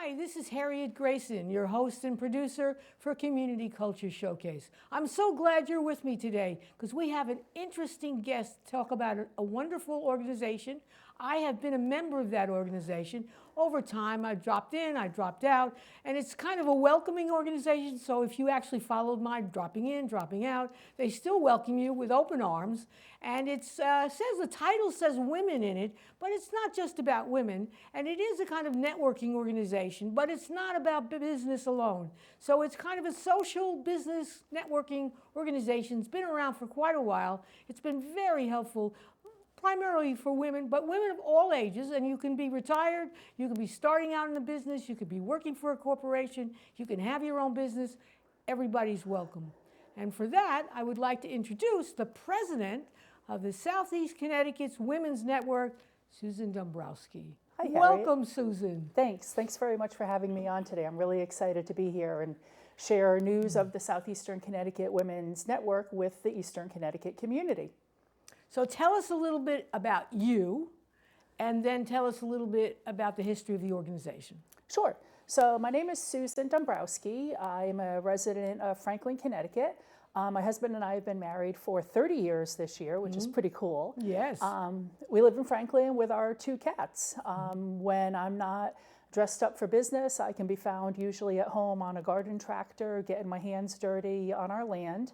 Hi, this is Harriet Grayson, your host and producer for Community Culture Showcase. I'm so glad you're with me today because we have an interesting guest to talk about a wonderful organization. I have been a member of that organization. Over time, I dropped in, I dropped out, and it's kind of a welcoming organization. So if you actually followed my dropping in, dropping out, they still welcome you with open arms. And it says, the title says women in it, but it's not just about women. And it is a kind of networking organization, but it's not about business alone. So it's kind of a social business networking organization. It's been around for quite a while. It's been very helpful, primarily for women, but women of all ages. And you can be retired, you can be starting out in the business, you could be working for a corporation, you can have your own business. Everybody's welcome. And for that, I would like to introduce the president of the Southeast Connecticut's Women's Network, Susan Dombrowski. Hi, Harriet. Welcome, Susan. Thanks very much for having me on today. I'm really excited to be here and share news of the Southeastern Connecticut Women's Network with the Eastern Connecticut community. So tell us a little bit about you, and then tell us a little bit about the history of the organization. Sure. So my name is Susan Dombrowski. I'm a resident of Franklin, Connecticut. My husband and I have been married for 30 years this year, which is pretty cool. Yes. We live in Franklin with our 2 cats. When I'm not dressed up for business, I can be found usually at home on a garden tractor, getting my hands dirty on our land.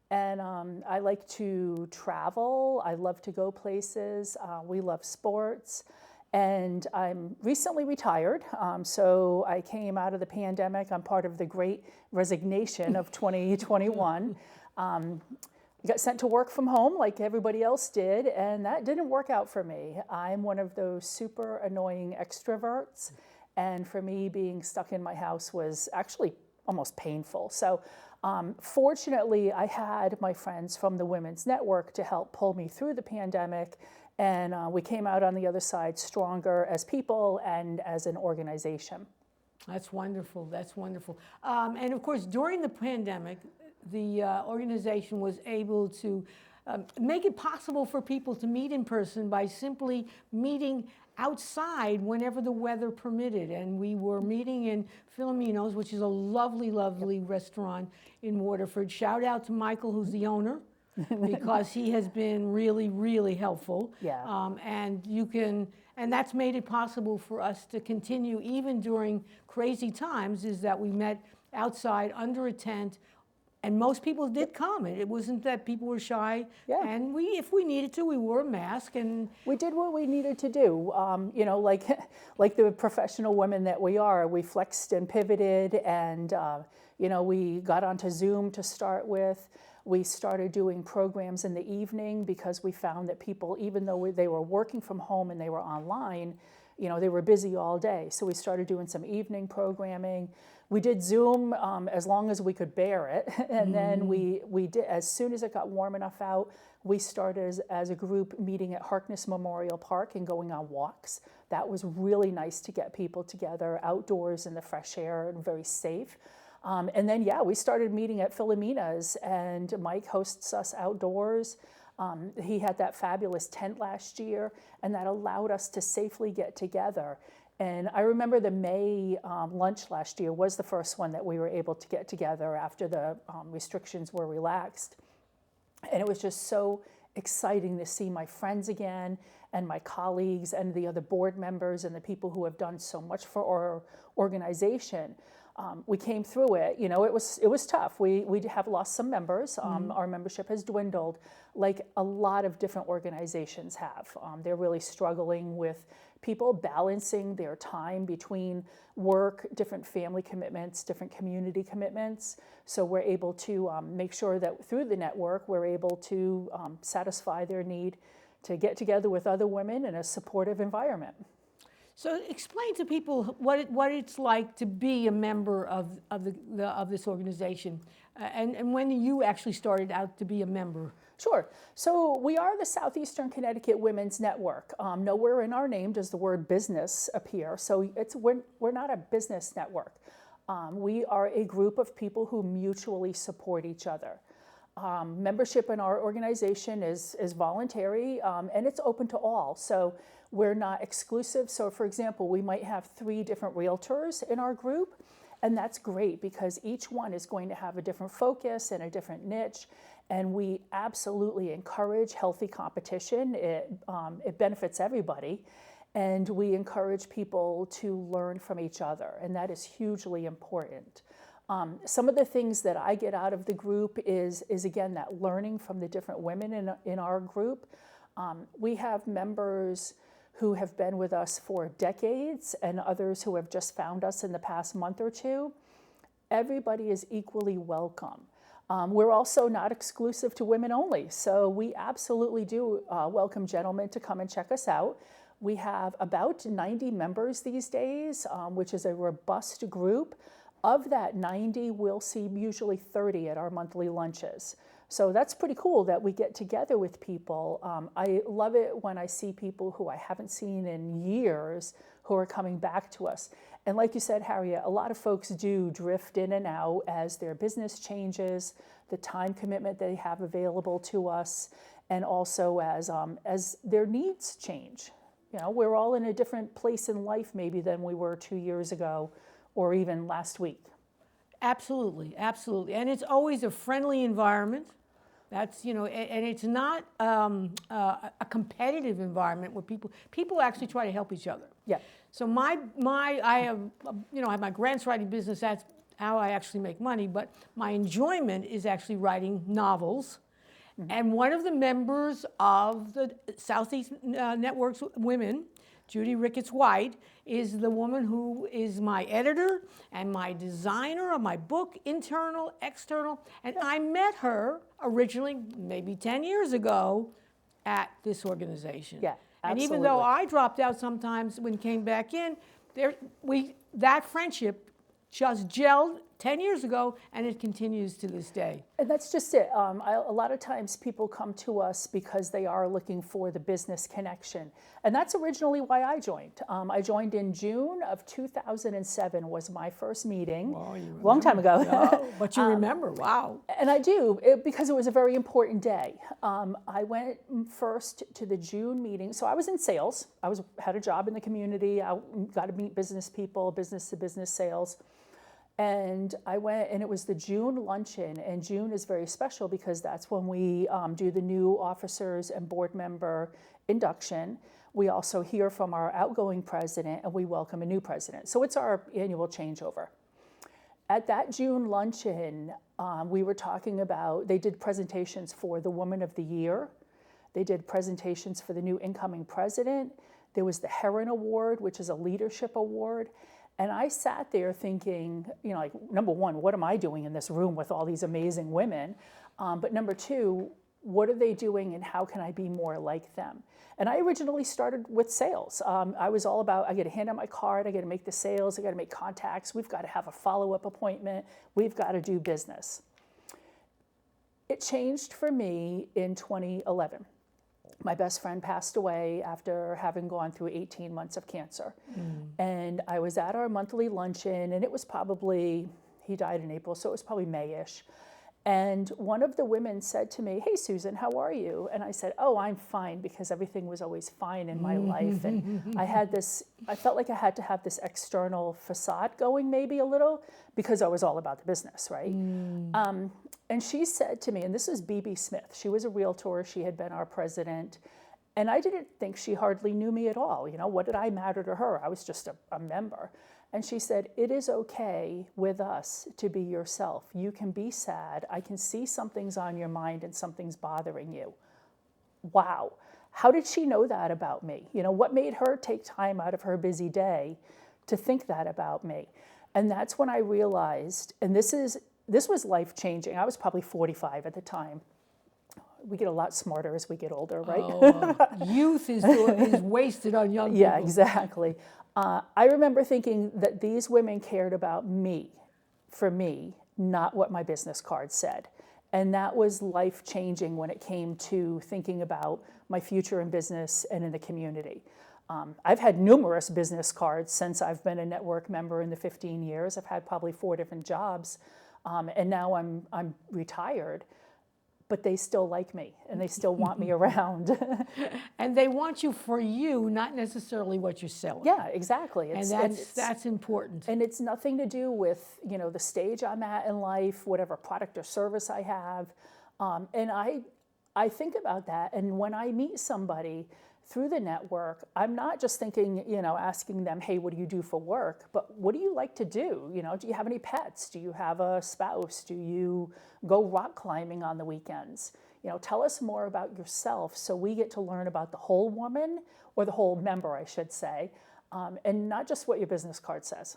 And I like to travel. I love to go places. We love sports. And I'm recently retired, so I came out of the pandemic. I'm part of the great resignation of 2021. I got sent to work from home like everybody else did, and that didn't work out for me. I'm one of those super annoying extroverts, and for me, being stuck in my house was actually almost painful. So fortunately, I had my friends from the Women's Network to help pull me through the pandemic. And we came out on the other side stronger as people and as an organization. That's wonderful. That's wonderful. And of course, during the pandemic, the organization was able to make it possible for people to meet in person by simply meeting outside whenever the weather permitted. And we were meeting in Filomeno's, which is a lovely, lovely restaurant in Waterford. Shout out to Michael, who's the owner, because he has been really, really helpful. Yeah. And that's made it possible for us to continue even during crazy times, is that we met outside under a tent, and most people did come. It wasn't that people were shy. Yeah. And if we needed to, we wore a mask, and we did what we needed to do. Like the professional women that we are, we flexed and pivoted, and we got onto Zoom to start with. We started doing programs in the evening because we found that people, even though they were working from home and they were online, they were busy all day. So we started doing some evening programming. We did Zoom as long as we could bear it. And then we did, as soon as it got warm enough out, we started as a group meeting at Harkness Memorial Park and going on walks. That was really nice to get people together outdoors in the fresh air and very safe. And then, we started meeting at Filomena's, and Mike hosts us outdoors. He had that fabulous tent last year, and that allowed us to safely get together. And I remember the May lunch last year was the first one that we were able to get together after the restrictions were relaxed. And it was just so exciting to see my friends again, and my colleagues, and the other board members, and the people who have done so much for our organization. We came through it. It was tough. We have lost some members. Our membership has dwindled, like a lot of different organizations have. They're really struggling with people balancing their time between work, different family commitments, different community commitments. So we're able to make sure that through the network, we're able to satisfy their need to get together with other women in a supportive environment. So explain to people what it's like to be a member of this organization, and when you actually started out to be a member. Sure. So we are the Southeastern Connecticut Women's Network. Nowhere in our name does the word business appear. So we're not a business network. We are a group of people who mutually support each other. membership in our organization is voluntary, and it's open to all. So we're not exclusive. So for example, we might have 3 different realtors in our group, and that's great because each one is going to have a different focus and a different niche. And we absolutely encourage healthy competition. It benefits everybody. And we encourage people to learn from each other, and that is hugely important. Some of the things that I get out of the group is again, that learning from the different women in our group. We have members who have been with us for decades and others who have just found us in the past month or two. Everybody is equally welcome. We're also not exclusive to women only, so we absolutely do welcome gentlemen to come and check us out. We have about 90 members these days, which is a robust group. Of that 90, we'll see usually 30 at our monthly lunches. So that's pretty cool that we get together with people. I love it when I see people who I haven't seen in years who are coming back to us. And like you said, Harriet, a lot of folks do drift in and out as their business changes, the time commitment they have available to us, and also as their needs change. You know, we're all in a different place in life maybe than we were 2 years ago or even last week. Absolutely, absolutely. And it's always a friendly environment. That's, you know, and it's not a competitive environment where people actually try to help each other. Yeah. So I have, you know, I have my grants writing business. That's how I actually make money. But my enjoyment is actually writing novels. Mm-hmm. And one of the members of the Southeast Network's women, Judy Ricketts-White, is the woman who is my editor and my designer of my book, internal, external. And I met her originally, maybe 10 years ago, at this organization. Yeah, absolutely. And even though I dropped out sometimes when came back in, that friendship just gelled 10 years ago, and it continues to this day. And that's just it. A lot of times people come to us because they are looking for the business connection. And that's originally why I joined. I joined in June of 2007 was my first meeting. Wow, you remember. Long time ago. Yeah, but you remember, wow. And I do, because it was a very important day. I went first to the June meeting. So I was in sales. Had a job in the community. I got to meet business people, business-to-business sales. And I went, and it was the June luncheon, and June is very special because that's when we do the new officers and board member induction. We also hear from our outgoing president, and we welcome a new president. So it's our annual changeover. At that June luncheon, we were talking about, they did presentations for the Woman of the Year. They did presentations for the new incoming president. There was the Heron Award, which is a leadership award. And I sat there thinking, you know, like, number one, what am I doing in this room with all these amazing women? But number two, what are they doing and how can I be more like them? And I originally started with sales. I was all about, I got to hand out my card, I got to make the sales, I got to make contacts, we've got to have a follow-up appointment, we've got to do business. It changed for me in 2011. My best friend passed away after having gone through 18 months of cancer. And I was at our monthly luncheon, and it was probably, he died in April, so it was probably May-ish. And one of the women said to me, "Hey, Susan, how are you?" And I said, "Oh, I'm fine," because everything was always fine in my life. And I felt like I had to have this external facade going maybe a little because I was all about the business, right? And she said to me, and this is B.B. Smith, she was a realtor, she had been our president, and I didn't think she hardly knew me at all. You know, what did I matter to her? I was just a member. And she said, "It is okay with us to be yourself. You can be sad. I can see something's on your mind and something's bothering you." Wow. How did she know that about me? You know, what made her take time out of her busy day to think that about me? And that's when I realized, and this was life-changing. I was probably 45 at the time. We get a lot smarter as we get older, right? Youth is wasted on young people. Yeah, exactly. I remember thinking that these women cared about me, for me, not what my business card said. And that was life-changing when it came to thinking about my future in business and in the community. I've had numerous business cards since I've been a network member in the 15 years. I've had probably 4 different jobs. And now I'm retired. but they still like me and they still want me around. And they want you for you, not necessarily what you're selling. Yeah, exactly. And that's important. And it's nothing to do with, the stage I'm at in life, whatever product or service I have. And I think about that. And when I meet somebody through the network, I'm not just thinking, asking them, hey, what do you do for work? But what do you like to do? Do you have any pets? Do you have a spouse? Do you go rock climbing on the weekends? Tell us more about yourself so we get to learn about the whole woman, or the whole member, I should say, and not just what your business card says.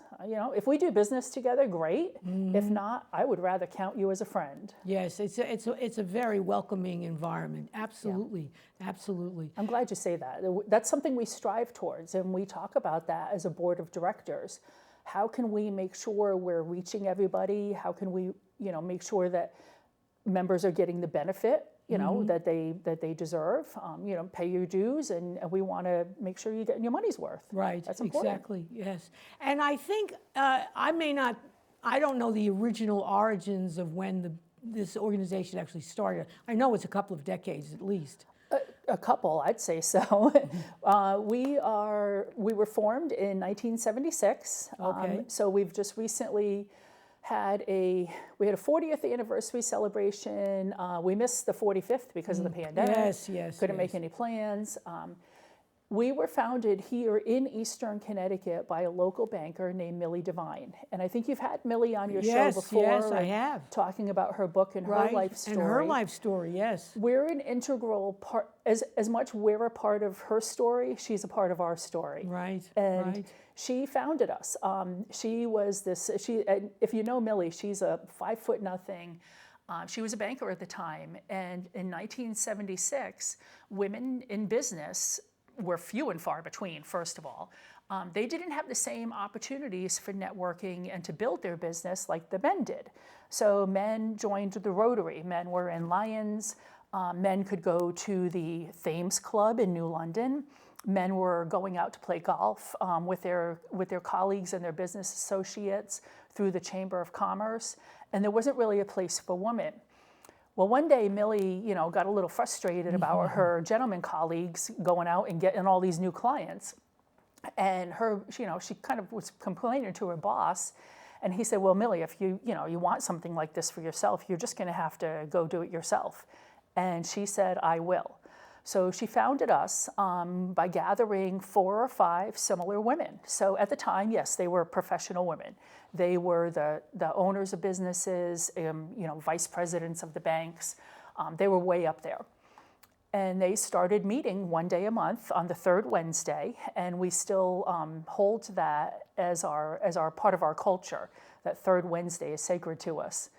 If we do business together, great. If not, I would rather count you as a friend. Yes, it's a very welcoming environment. Absolutely, absolutely. I'm glad you say that. That's something we strive towards, and we talk about that as a board of directors. How can we make sure we're reaching everybody? How can we, make sure that members are getting the benefit, that they deserve? Pay your dues, and we want to make sure you're getting your money's worth. Right. That's important. Exactly. Yes. And I think I don't know the original origins of when this organization actually started. I know it's a couple of decades at least. A couple, I'd say so. We were formed in 1976. Okay. So we've just recently had a 40th anniversary celebration. We missed the 45th because of the pandemic. Yes. Couldn't make any plans. We were founded here in Eastern Connecticut by a local banker named Millie Devine. And I think you've had Millie on your show before. Yes, I have. Talking about her book and her life story. And her life story, yes. We're an integral part, as much we're a part of her story, she's a part of our story. Right, And she founded us. She was if you know Millie, she's a 5'0". She was a banker at the time. And in 1976, women in business were few and far between, first of all. They didn't have the same opportunities for networking and to build their business like the men did. So men joined the Rotary. Men were in Lions. Men could go to the Thames Club in New London. Men were going out to play golf with their colleagues and their business associates through the Chamber of Commerce. And there wasn't really a place for women. Well, one day Millie, got a little frustrated about her gentleman colleagues going out and getting all these new clients. And she kind of was complaining to her boss. And he said, well, Millie, if you want something like this for yourself, you're just going to have to go do it yourself. And she said, I will. So she founded us by gathering 4 or 5 similar women. So at the time, yes, they were professional women. They were the owners of businesses, vice presidents of the banks. They were way up there. And they started meeting one day a month on the 3rd Wednesday, and we still hold to that as our part of our culture. That 3rd Wednesday is sacred to us.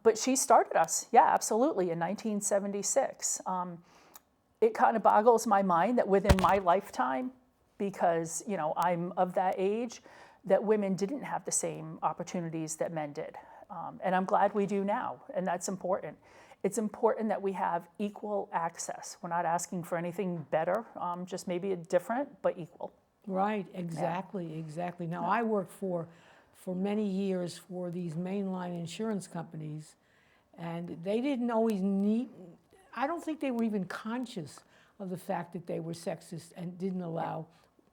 But she started us, yeah, absolutely, in 1976. It kind of boggles my mind that within my lifetime, because I'm of that age, that women didn't have the same opportunities that men did. And I'm glad we do now, and that's important. It's important that we have equal access. We're not asking for anything better, just maybe different, but equal. Right, exactly. Now, I worked for many years for these mainline insurance companies, and they didn't always I don't think they were even conscious of the fact that they were sexist and didn't allow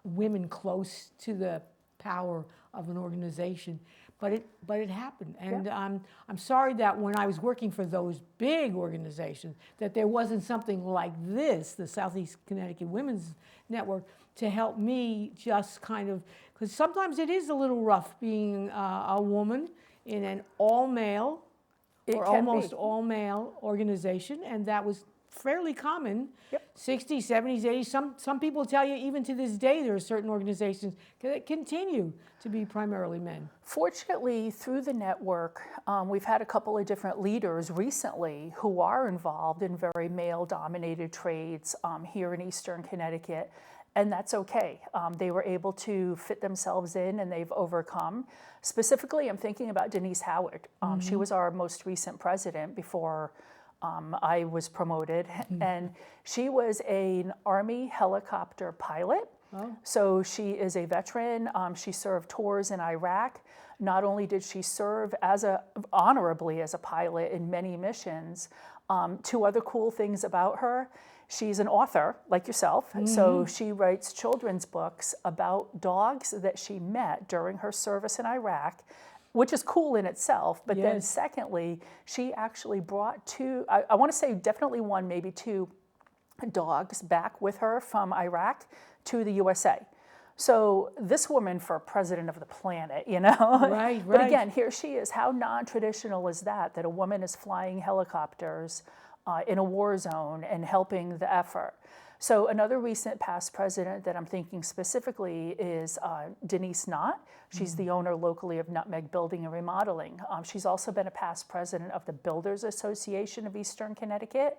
women close to the power of an organization. But it happened. And I'm sorry that when I was working for those big organizations, that there wasn't something like this, the Southeast Connecticut Women's Network, to help me just kind of, because sometimes it is a little rough being a woman in an all-male or almost all-male organization, and that was fairly common. Yep. 60s, 70s, 80s. Some people tell you even to this day there are certain organizations that continue to be primarily men. Fortunately, through the network, we've had a couple of different leaders recently who are involved in very male-dominated trades here in Eastern Connecticut, and that's okay. They were able to fit themselves in, and they've overcome. Specifically, I'm thinking about Denise Howard. She was our most recent president before I was promoted, and she was an Army helicopter pilot. Oh. So she is a veteran. She served tours in Iraq. Not only did she serve honorably as a pilot in many missions, two other cool things about her. She's an author like yourself, so she writes children's books about dogs that she met during her service in Iraq, which is cool in itself. But then secondly, she actually brought two, I want to say definitely one, maybe two dogs back with her from Iraq to the USA. So this woman for president of the planet, you know? Right, But right. again, here she is. How non-traditional is that a woman is flying helicopters in a war zone and helping the effort? So another recent past president that I'm thinking specifically is Denise Knott. She's the owner locally of Nutmeg Building and Remodeling. She's also been a past president of the Builders Association of Eastern Connecticut.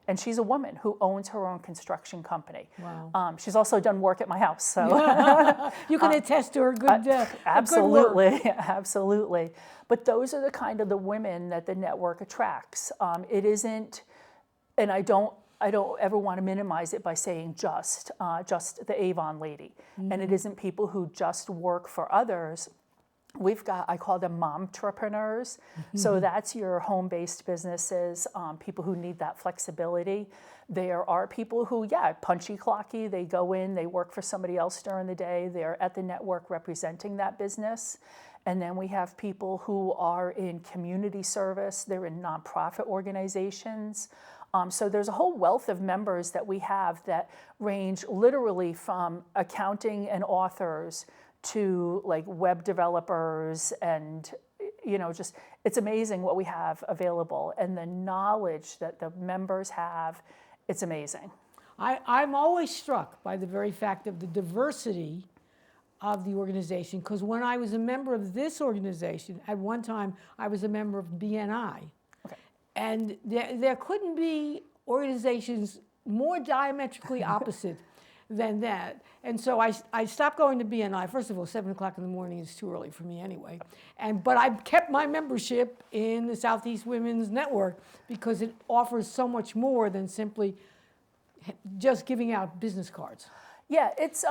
And she's a woman who owns her own construction company. Wow. She's also done work at my house. So You can attest to her good, absolutely, good work. absolutely. But those are the kind of the women that the network attracts. It isn't, and I don't ever want to minimize it by saying just the Avon lady. And it isn't people who just work for others. We've got, I call them momtrepreneurs. So that's your home-based businesses, people who need that flexibility. There are people who, punchy clocky, they go in, they work for somebody else during the day, they're at the network representing that business. And then we have people who are in community service, they're in nonprofit organizations. So there's a whole wealth of members that we have that range literally from accounting and authors to like web developers, and just it's amazing what we have available and the knowledge that the members have. It's amazing. I'm always struck by the very fact of the diversity of the organization, because when I was a member of this organization, at one time I was a member of BNI. Okay. And there couldn't be organizations more diametrically opposite than that. And so I stopped going to BNI. First of all, 7 o'clock in the morning is too early for me anyway. But I kept my membership in the Southeast Women's Network because it offers so much more than simply just giving out business cards. Yeah, it's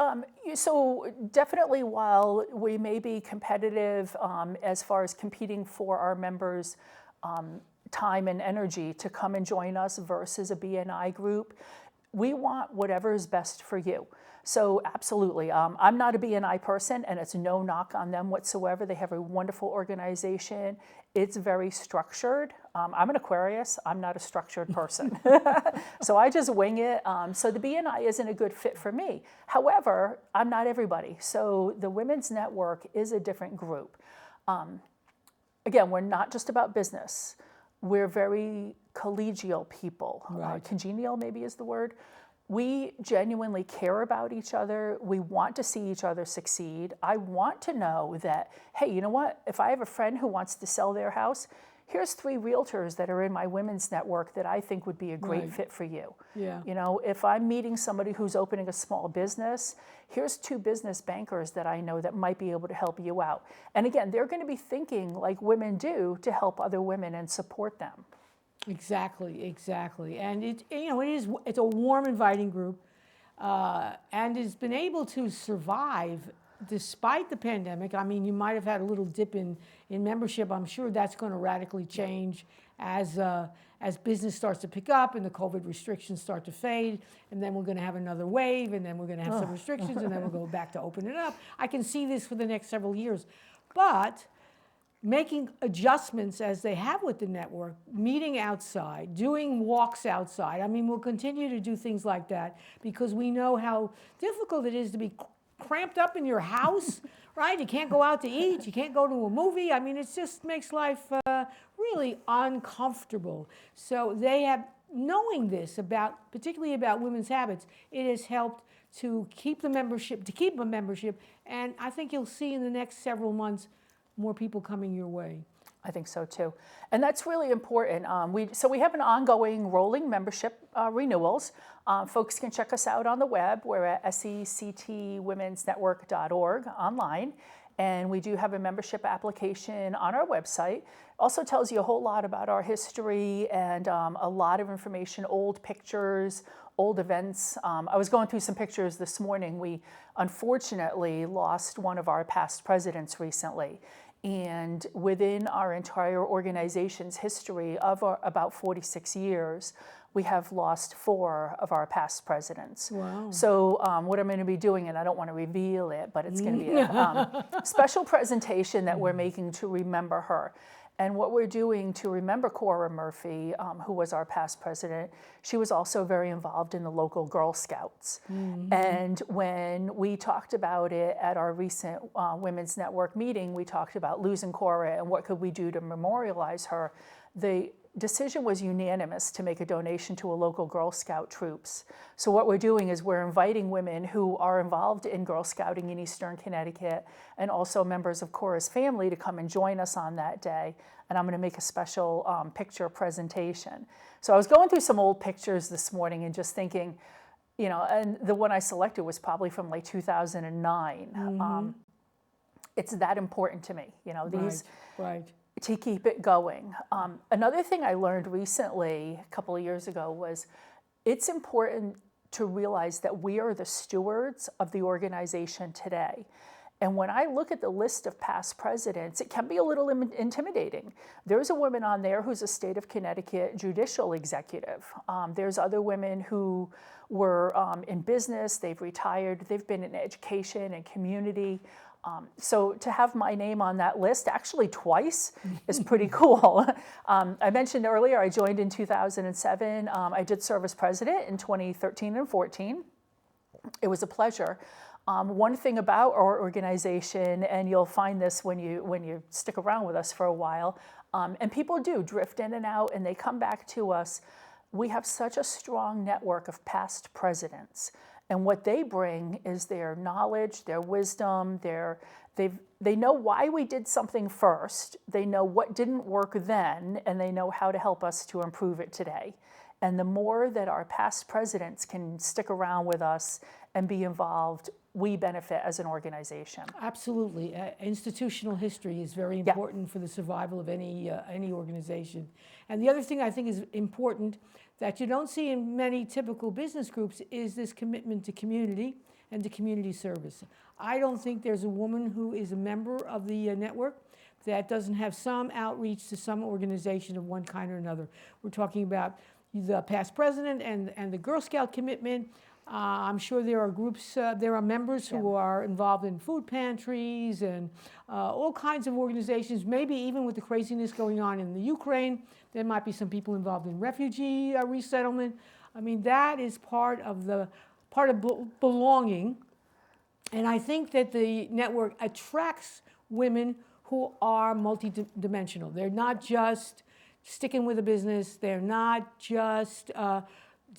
so definitely while we may be competitive as far as competing for our members' time and energy to come and join us versus a BNI group, we want whatever is best for you. So absolutely, I'm not a BNI person, and it's no knock on them whatsoever. They have a wonderful organization. It's very structured. I'm an Aquarius. I'm not a structured person. So I just wing it. So the BNI isn't a good fit for me. However, I'm not everybody. So the Women's Network is a different group. Again, we're not just about business. We're very collegial people. Right. Congenial maybe is the word. We genuinely care about each other. We want to see each other succeed. I want to know that, hey, you know what? If I have a friend who wants to sell their house, here's 3 realtors that are in my women's network that I think would be a great fit for you. Yeah. If I'm meeting somebody who's opening a small business, here's 2 business bankers that I know that might be able to help you out. And again, they're going to be thinking like women do to help other women and support them. Exactly. And it's a warm, inviting group, and it's been able to survive despite the pandemic. I mean, you might have had a little dip in membership. I'm sure that's going to radically change as business starts to pick up and the COVID restrictions start to fade, and then we're going to have another wave, and then we're going to have some restrictions, and then we'll go back to open it up. I can see this for the next several years, but making adjustments as they have with the network, meeting outside, doing walks outside. I mean, we'll continue to do things like that because we know how difficult it is to be cramped up in your house, right? You can't go out to eat, you can't go to a movie. I mean, it just makes life really uncomfortable. So they have, knowing this particularly about women's habits, it has helped to keep a membership, and I think you'll see in the next several months more people coming your way. I think so too. And that's really important. We have an ongoing rolling membership renewals. Folks can check us out on the web. We're at sectwomensnetwork.org online. And we do have a membership application on our website. Also tells you a whole lot about our history and a lot of information, old pictures, old events. I was going through some pictures this morning. We unfortunately lost one of our past presidents recently. And within our entire organization's history of about 46 years, we have lost 4 of our past presidents. Wow. So what I'm going to be doing, and I don't want to reveal it, but it's going to be a special presentation that we're making to remember her. And what we're doing to remember Cora Murphy, who was our past president, she was also very involved in the local Girl Scouts. And when we talked about it at our recent Women's Network meeting, we talked about losing Cora and what could we do to memorialize her. The decision was unanimous to make a donation to a local Girl Scout troops. So what we're doing is we're inviting women who are involved in Girl Scouting in Eastern Connecticut and also members of Cora's family to come and join us on that day. And I'm going to make a special picture presentation. So I was going through some old pictures this morning and just thinking, you know, and the one I selected was probably from like 2009. It's that important to me, you know, these. Right. To keep it going. Another thing I learned recently, a couple of years ago, was it's important to realize that we are the stewards of the organization today. And when I look at the list of past presidents, it can be a little intimidating. There's a woman on there who's a state of Connecticut judicial executive. There's other women who were in business, they've retired, they've been in education and community. So to have my name on that list, actually twice, is pretty cool. I mentioned earlier I joined in 2007. I did serve as president in 2013 and 14. It was a pleasure. One thing about our organization, and you'll find this when you stick around with us for a while, and people do drift in and out and they come back to us, we have such a strong network of past presidents. And what they bring is their knowledge, their wisdom, they know why we did something first, they know what didn't work then, and they know how to help us to improve it today. And the more that our past presidents can stick around with us and be involved, we benefit as an organization. Absolutely. Institutional history is very important for the survival of any organization. And the other thing I think is important that you don't see in many typical business groups is this commitment to community and to community service. I don't think there's a woman who is a member of the network that doesn't have some outreach to some organization of one kind or another. We're talking about the past president and the Girl Scout commitment. I'm sure there are groups, there are members who are involved in food pantries and all kinds of organizations, maybe even with the craziness going on in the Ukraine, there might be some people involved in refugee resettlement. I mean, that is part of belonging. And I think that the network attracts women who are multidimensional. They're not just sticking with a business. They're not just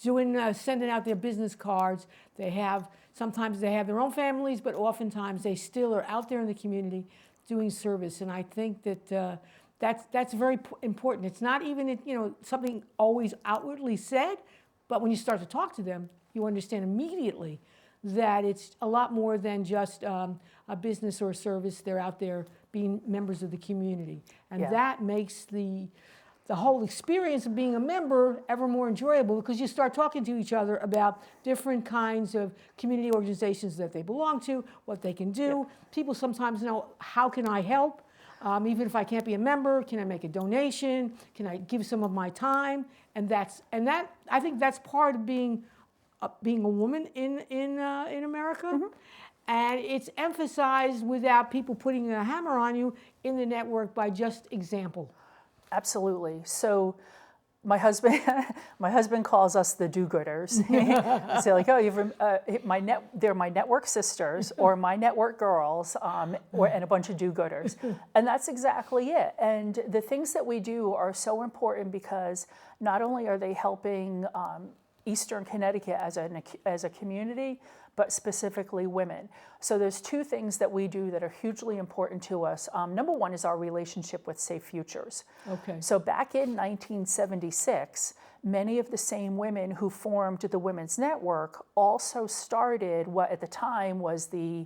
sending out their business cards. Sometimes they have their own families, but oftentimes they still are out there in the community doing service. And I think that that's very important. It's not even something always outwardly said, but when you start to talk to them, you understand immediately that it's a lot more than just a business or a service. They're out there being members of the community, and that makes the whole experience of being a member ever more enjoyable, because you start talking to each other about different kinds of community organizations that they belong to, what they can do. People sometimes know, how can I help? Even if I can't be a member, can I make a donation? Can I give some of my time? And I think that's part of being a woman in America. Mm-hmm. And it's emphasized without people putting a hammer on you in the network by just example. Absolutely. So my husband calls us the do-gooders. So like, they're my network sisters or my network girls, and a bunch of do-gooders. And that's exactly it. And the things that we do are so important because not only are they helping Eastern Connecticut as a community, but specifically women. So there's 2 things that we do that are hugely important to us. Number one is our relationship with Safe Futures. Okay. So back in 1976, many of the same women who formed the Women's Network also started what at the time was the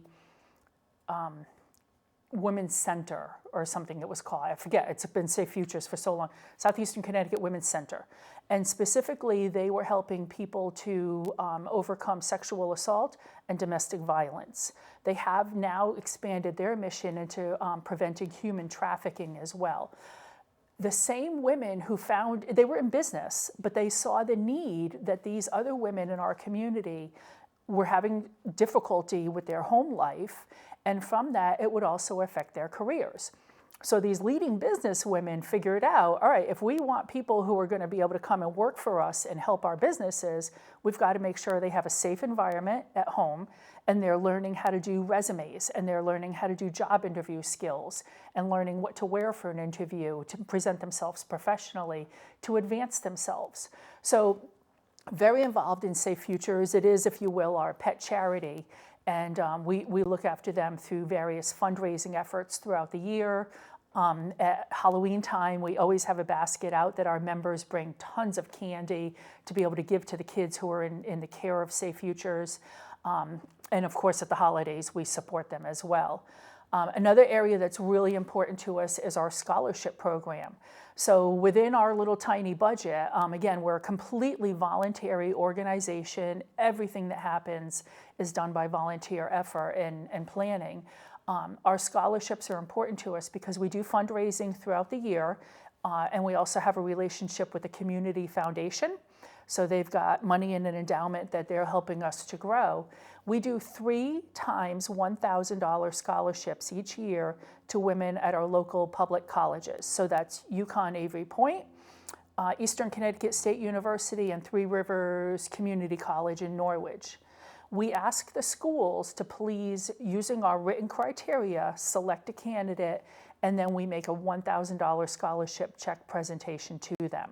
Women's Center or something it was called. I forget, it's been Safe Futures for so long. Southeastern Connecticut Women's Center. And specifically, they were helping people to overcome sexual assault and domestic violence. They have now expanded their mission into preventing human trafficking as well. The same women who found, they were in business, but they saw the need that these other women in our community were having difficulty with their home life, and from that, it would also affect their careers. So these leading business women figured out, all right, if we want people who are going to be able to come and work for us and help our businesses, we've got to make sure they have a safe environment at home, and they're learning how to do resumes, and they're learning how to do job interview skills, and learning what to wear for an interview, to present themselves professionally, to advance themselves. So very involved in Safe Futures. It is, if you will, our pet charity. And we look after them through various fundraising efforts throughout the year. At Halloween time, we always have a basket out that our members bring tons of candy to be able to give to the kids who are in the care of Safe Futures. And of course, at the holidays, we support them as well. Another area that's really important to us is our scholarship program. So within our little tiny budget, again, we're a completely voluntary organization. Everything that happens is done by volunteer effort and planning. Our scholarships are important to us because we do fundraising throughout the year, and we also have a relationship with the Community Foundation. So they've got money in an endowment that they're helping us to grow. We do 3 times $1,000 scholarships each year to women at our local public colleges. So that's UConn Avery Point, Eastern Connecticut State University, and Three Rivers Community College in Norwich. We ask the schools to please, using our written criteria, select a candidate, and then we make a $1,000 scholarship check presentation to them.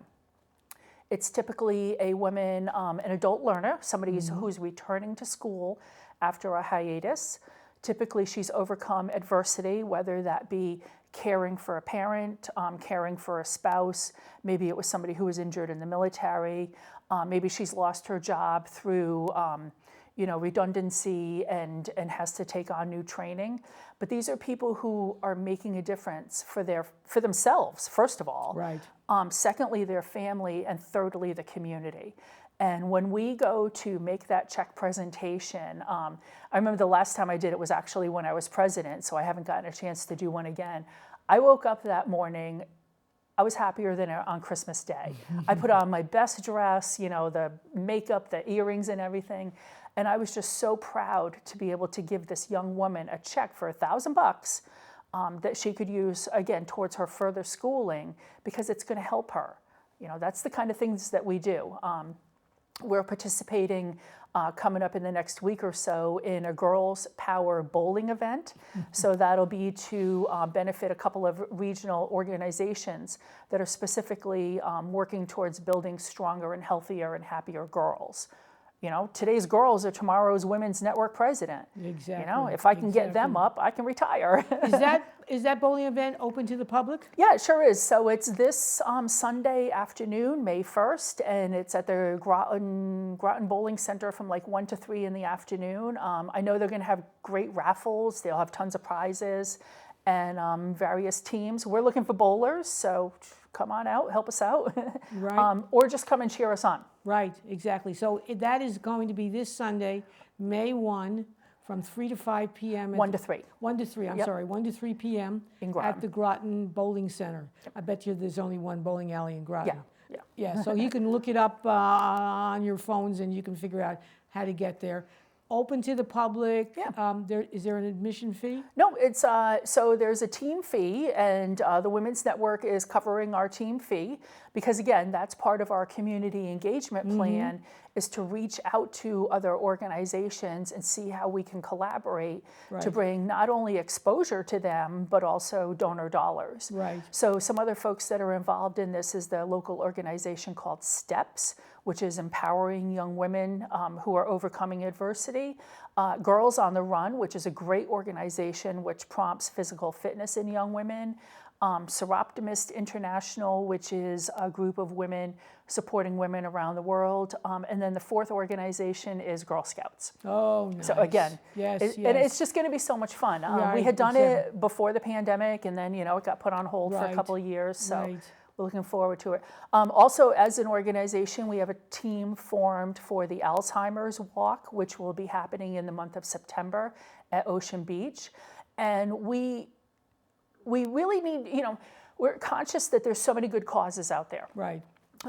It's typically a woman, an adult learner, somebody who's returning to school after a hiatus. Typically, she's overcome adversity, whether that be caring for a parent, caring for a spouse. Maybe it was somebody who was injured in the military. Maybe she's lost her job through redundancy and has to take on new training. But these are people who are making a difference for themselves, first of all. Right. Secondly, their family, and thirdly, the community. And when we go to make that check presentation, I remember the last time I did it was actually when I was president, so I haven't gotten a chance to do one again. I woke up that morning, I was happier than on Christmas Day. I put on my best dress, the makeup, the earrings and everything. And I was just so proud to be able to give this young woman a check for $1,000 that she could use, again, towards her further schooling, because it's going to help her. That's the kind of things that we do. We're participating coming up in the next week or so in a Girls Power bowling event. So that'll be to benefit a couple of regional organizations that are specifically working towards building stronger and healthier and happier girls. Today's girls are tomorrow's Women's Network president. Exactly. If I can get them up, I can retire. Is that bowling event open to the public? Yeah, it sure is. So it's this Sunday afternoon, May 1st, and it's at the Groton Bowling Center from like 1 to 3 in the afternoon. I know they're going to have great raffles. They'll have tons of prizes and various teams. We're looking for bowlers, so come on out, help us out. Right. Or just come and cheer us on. Right, exactly. So that is going to be this Sunday, May 1, from 3 to 5 p.m. 1 to 3. 1 to 3, Yep. 1 to 3 p.m. In Groton. At the Groton Bowling Center. I bet you there's only one bowling alley in Groton. Yeah. So you can look it up on your phones and you can figure out how to get there. Open to the public. Yeah. Is there an admission fee? No, it's so there's a team fee, and the Women's Network is covering our team fee because, again, that's part of our community engagement plan, is to reach out to other organizations and see how we can collaborate to bring not only exposure to them, but also donor dollars. Right. So some other folks that are involved in this is the local organization called STEPS, which is empowering young women who are overcoming adversity. Girls on the Run, which is a great organization which prompts physical fitness in young women. Seroptimist International, which is a group of women supporting women around the world. And then the fourth organization is Girl Scouts. Oh, nice. So again, yes, and it's just going to be so much fun. We had done it before the pandemic, and then, it got put on hold for a couple of years. So we're looking forward to it. Also, as an organization, we have a team formed for the Alzheimer's Walk, which will be happening in the month of September at Ocean Beach. And we really need, we're conscious that there's so many good causes out there. Right.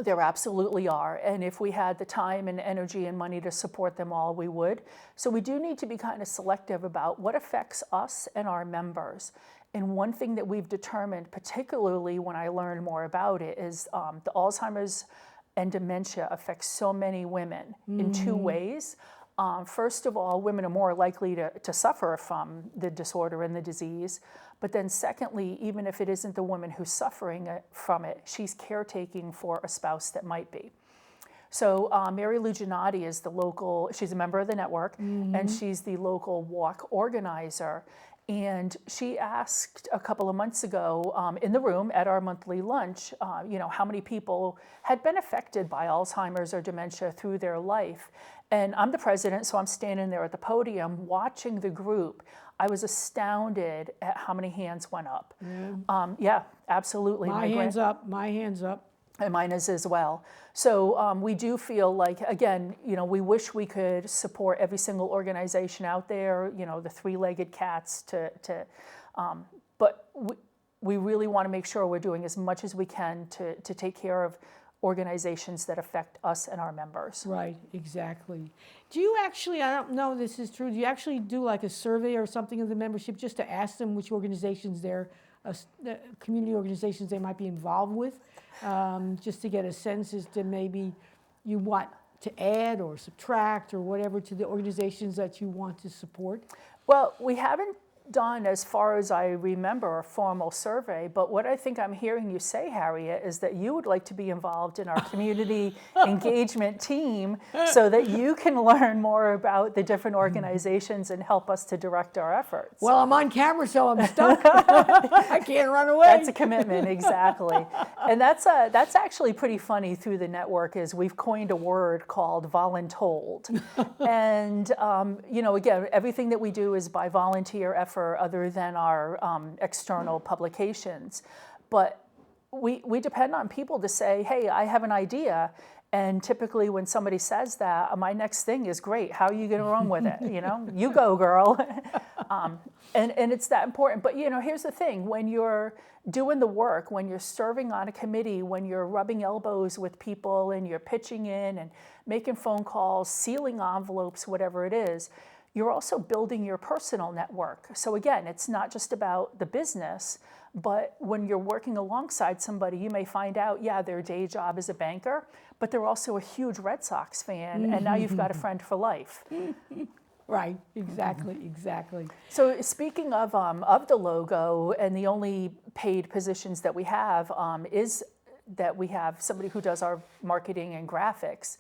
There absolutely are. And if we had the time and energy and money to support them all, we would. So we do need to be kind of selective about what affects us and our members. And one thing that we've determined, particularly when I learned more about it, is the Alzheimer's and dementia affects so many women in two ways. First of all, women are more likely to suffer from the disorder and the disease. But then secondly, even if it isn't the woman who's suffering from it, she's caretaking for a spouse that might be. So Mary Lou Giannotti is she's a member of the network, and she's the local walk organizer. And she asked a couple of months ago in the room at our monthly lunch, how many people had been affected by Alzheimer's or dementia through their life. And I'm the president, so I'm standing there at the podium watching the group. I was astounded at how many hands went up. Yeah, absolutely. My hands up. And mine is as well. So we do feel like, again, we wish we could support every single organization out there, the three-legged cats but we really want to make sure we're doing as much as we can to take care of organizations that affect us and our members. Right, exactly. Do you actually, I don't know if this is true, do you actually do like a survey or something of the membership just to ask them which organizations community organizations they might be involved with, just to get a sense as to maybe you want to add or subtract or whatever to the organizations that you want to support? Well, we haven't done, as far as I remember, a formal survey, but what I think I'm hearing you say, Harriet, is that you would like to be involved in our community engagement team so that you can learn more about the different organizations and help us to direct our efforts. Well, I'm on camera, so I'm stuck. I can't run away. That's a commitment, exactly. And that's actually pretty funny through the network, is we've coined a word called voluntold. And, again, everything that we do is by volunteer effort other than our external publications. But we depend on people to say, hey, I have an idea. And typically when somebody says that, my next thing is, great, how are you going to run with it? You go, girl. And it's that important. But, here's the thing. When you're doing the work, when you're serving on a committee, when you're rubbing elbows with people and you're pitching in and making phone calls, sealing envelopes, whatever it is, you're also building your personal network. So again, it's not just about the business, but when you're working alongside somebody, you may find out, their day job is a banker, but they're also a huge Red Sox fan, and now you've got a friend for life. Right, exactly. So speaking of the logo, and the only paid positions that we have is that we have somebody who does our marketing and graphics.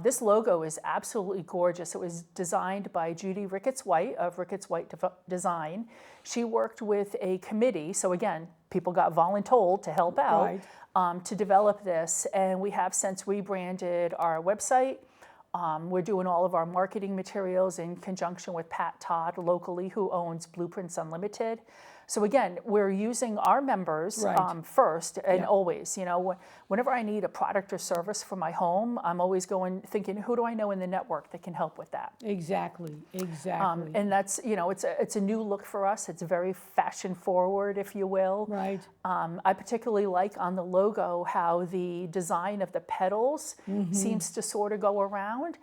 This logo is absolutely gorgeous. It was designed by Judy Ricketts-White of Ricketts-White Design. She worked with a committee, so again, people got voluntold to help out, to develop this, and we have since rebranded our website. We're doing all of our marketing materials in conjunction with Pat Todd locally, who owns Blueprints Unlimited. So again, we're using our members first and always. Whenever I need a product or service for my home, I'm always thinking, who do I know in the network that can help with that? Exactly. And that's, it's a new look for us. It's very fashion forward, if you will. Right. I particularly like on the logo how the design of the petals seems to sort of go around.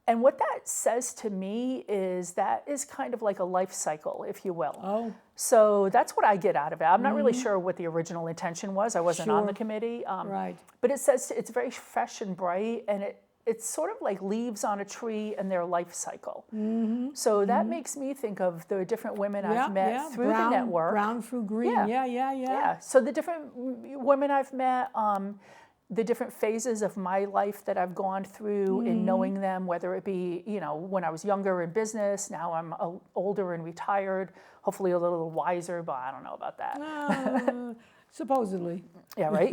And what that says to me is that is kind of like a life cycle, if you will. Oh. So that's what I get out of it. I'm not really sure what the original intention was. I wasn't on the committee. Right. But it says it's very fresh and bright, and it's sort of like leaves on a tree and their life cycle. So that makes me think of the different women I've met through the network. Brown through green. Yeah. So the different women I've met, the different phases of my life that I've gone through in knowing them, whether it be, when I was younger in business, now I'm older and retired, hopefully a little wiser, but I don't know about that. Supposedly. Yeah, right.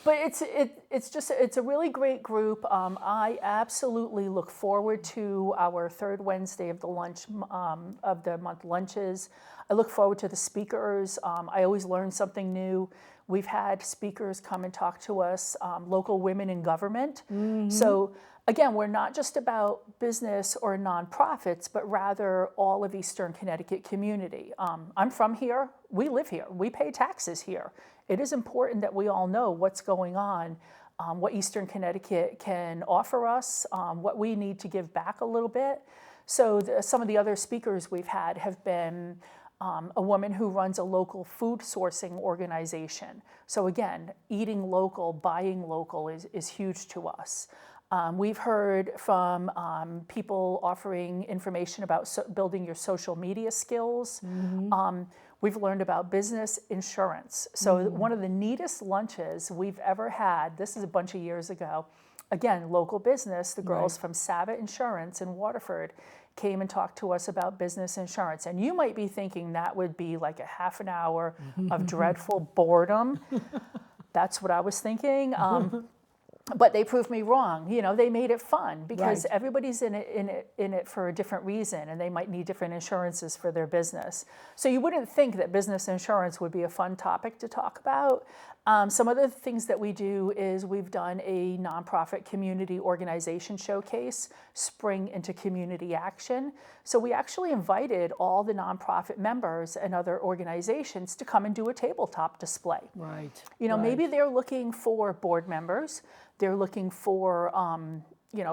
But it's a really great group. I absolutely look forward to our third Wednesday of the month lunches. I look forward to the speakers. I always learn something new. We've had speakers come and talk to us, local women in government. So again, we're not just about business or nonprofits, but rather all of Eastern Connecticut community. I'm from here. We live here. We pay taxes here. It is important that we all know what's going on, what Eastern Connecticut can offer us, what we need to give back a little bit. So some of the other speakers we've had have been a woman who runs a local food sourcing organization. So again, eating local, buying local is huge to us. We've heard from people offering information about building your social media skills. We've learned about business insurance. So one of the neatest lunches we've ever had, this is a bunch of years ago, again, local business, the girls from Sava Insurance in Waterford came and talked to us about business insurance. And you might be thinking that would be like a half an hour of dreadful boredom. That's what I was thinking. But they proved me wrong. You know, they made it fun because everybody's in it for a different reason, and they might need different insurances for their business. So you wouldn't think that business insurance would be a fun topic to talk about. Some other things that we do is we've done a nonprofit community organization showcase, Spring into Community Action. So we actually invited all the nonprofit members and other organizations to come and do a tabletop display. You know, maybe they're looking for board members. They're looking for,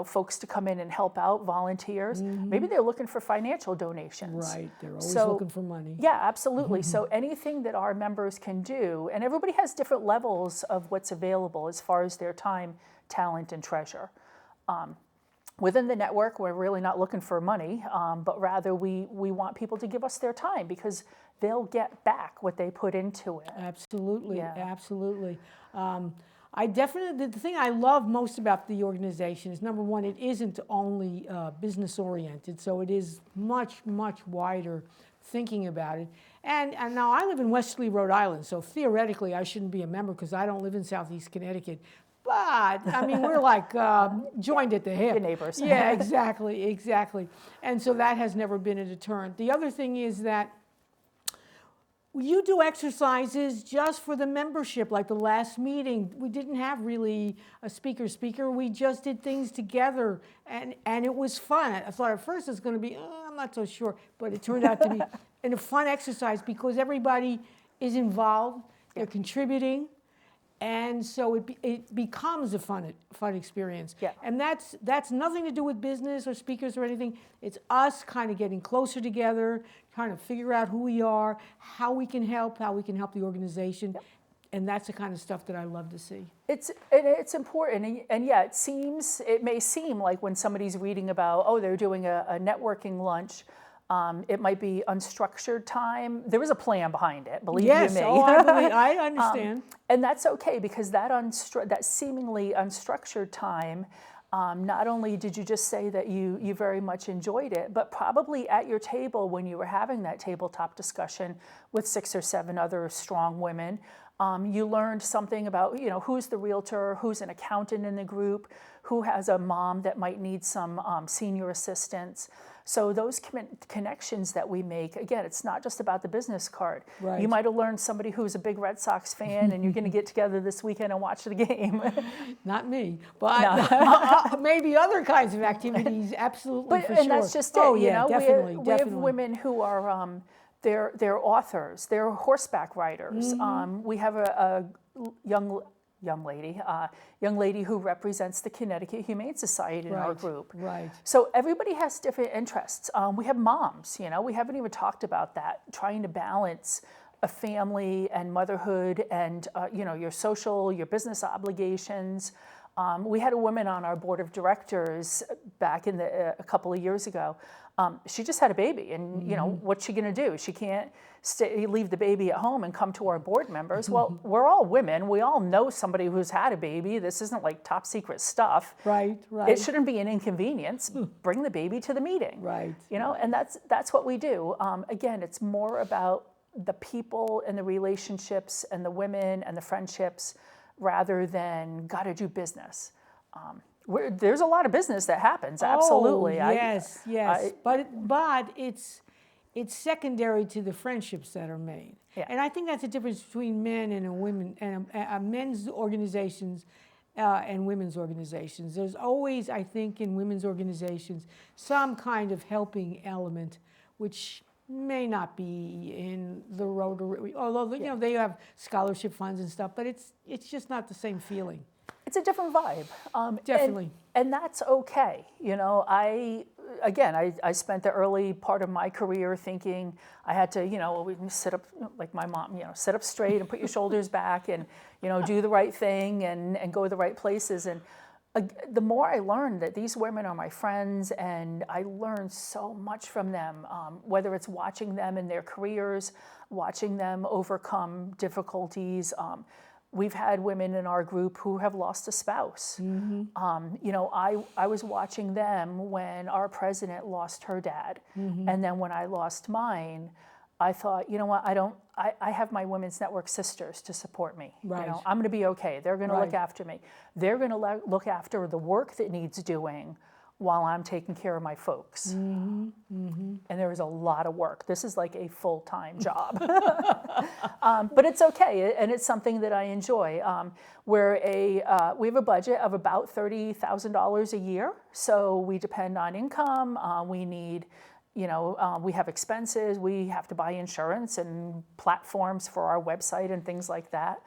folks to come in and help out, volunteers. Maybe they're looking for financial donations. They're always looking for money. Yeah, absolutely. So anything that our members can do, and everybody has different levels of what's available as far as their time, talent, and treasure. Within the network, we're really not looking for money, but rather we want people to give us their time because they'll get back what they put into it. Absolutely, absolutely. The thing I love most about the organization is, number one, it isn't only business oriented, so it is much, much wider thinking about it. And now I live in Westerly, Rhode Island, so theoretically I shouldn't be a member because I don't live in Southeast Connecticut. But, I mean, we're like joined at the hip. Your neighbors. Yeah, exactly. And so that has never been a deterrent. The other thing is that you do exercises just for the membership, like the last meeting. We didn't have really a speaker. We just did things together, and it was fun. I thought at first it's going to be, I'm not so sure, but it turned out to be a fun exercise because everybody is involved, they're contributing, and so it becomes a fun experience. And that's nothing to do with business or speakers or anything. It's us kind of getting closer together, trying to figure out who we are, how we can help the organization. And that's the kind of stuff that I love to see. It's important, and yeah, it may seem like when somebody's reading about, they're doing a networking lunch, it might be unstructured time. There is a plan behind it, believe you me. I understand. And that's okay because that seemingly unstructured time, not only did you just say that you very much enjoyed it, but probably at your table when you were having that tabletop discussion with 6 or 7 other strong women, you learned something about, who's the realtor, who's an accountant in the group, who has a mom that might need some senior assistance. So those connections that we make, again, it's not just about the business card. You might have learned somebody who's a big Red Sox fan and you're going to get together this weekend and watch the game. Not me, but maybe other kinds of activities, absolutely, for sure. And that's just it. Definitely. We have women who are, they're authors, they're horseback riders. We have a young lady who represents the Connecticut Humane Society in our group. So everybody has different interests. We have moms, we haven't even talked about that, trying to balance a family and motherhood and, your business obligations. We had a woman on our board of directors back in a couple of years ago. She just had a baby, and what's she going to do? She can't leave the baby at home and come to our board members. Well, we're all women. We all know somebody who's had a baby. This isn't like top secret stuff. It shouldn't be an inconvenience. Bring the baby to the meeting. And that's what we do. Again, it's more about the people and the relationships and the women and the friendships rather than got to do business. There's a lot of business that happens, absolutely. Oh, yes, yes. But it's secondary to the friendships that are made. Yeah. And I think that's the difference between men and women and men's organizations and women's organizations. There's always, I think, in women's organizations, some kind of helping element, which may not be in the Rotary, although you know they have scholarship funds and stuff, but it's just not the same feeling. It's a different vibe. Definitely. And that's okay. You know, I spent the early part of my career thinking I had to, we sit up, like my mom, sit up straight and put your shoulders back and, do the right thing and go to the right places. And the more I learned that these women are my friends and I learned so much from them, whether it's watching them in their careers, watching them overcome difficulties. We've had women in our group who have lost a spouse. Mm-hmm. I was watching them when our president lost her dad. Mm-hmm. And then when I lost mine, I thought, you know what, I have my Women's Network sisters to support me. Right. I'm going to be okay. They're going to Right. look after me. They're going to look after the work that needs doing while I'm taking care of my folks. Mm-hmm. Mm-hmm. And there is a lot of work. This is like a full-time job. But it's okay, and it's something that I enjoy. We have a budget of about $30,000 a year, so we depend on income. We need, we have expenses. We have to buy insurance and platforms for our website and things like that.